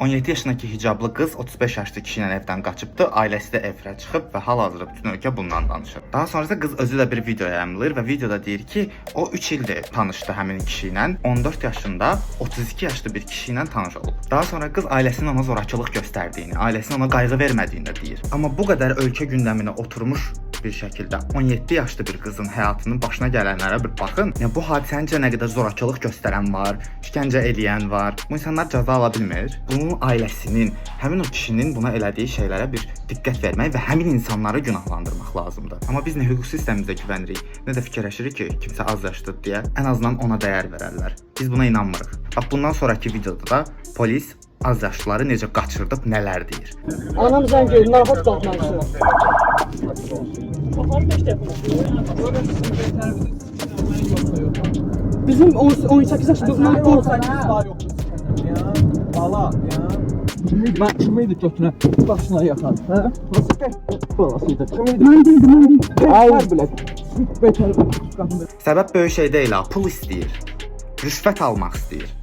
17 yaşındakı hicablı qız 35 yaşlı kişi ilə evdən qaçıbdı, ailəsi də efirə çıxıb və hal-hazırda bütün ölkə bundan danışır. Daha sonrasında qız özü də bir video yayımlayır və videoda deyir ki, o 3 ildir tanışdı həmin kişi ilə, 14 yaşında 32 yaşlı bir kişi ilə tanış olub. Daha sonra qız ailəsinin ona zorakılıq göstərdiyini, ailəsinin ona qayğı vermədiyini də deyir. Amma bu qədər ölkə gündəminə oturmuş bir şəkildə 17 yaşlı bir qızın həyatının başına gələnlərə bir baxın. Yəni bu hadisənin nə qədər zorakılıq göstərən var, işgəncə eləyən var. Bu insanlar cəza ala bilmir. Bunun ailəsinin, həmin o kişinin buna elədiyi şeylərə bir diqqət vermək və həmin insanları günahlandırmaq lazımdır. Amma biz nə hüquq sistemimizə güvənirik, nə də fikirləşirik ki, kimsə az yaşlıdır deyə ən azından ona dəyər verərlər. Biz buna inanmırıq. Bax bundan sonraki videoda da polis az yaşlıları necə qaçırdıb nələr deyir. Anam zəng edib, narkotik qalxmaq istəyir. Kafanı 5 dəfə. Bizim 18 yaşında Var yoxdur. Ya, bala, ya. Kim idi götürən? Başına yaxan, hə? Nasıl ki? Balasıydı. Kim idi? Mən deyildim. Ay bilək. Betər qapını. Səbəb böyük şey deyil ha, pul istəyir. Rüşvət almaq istəyir.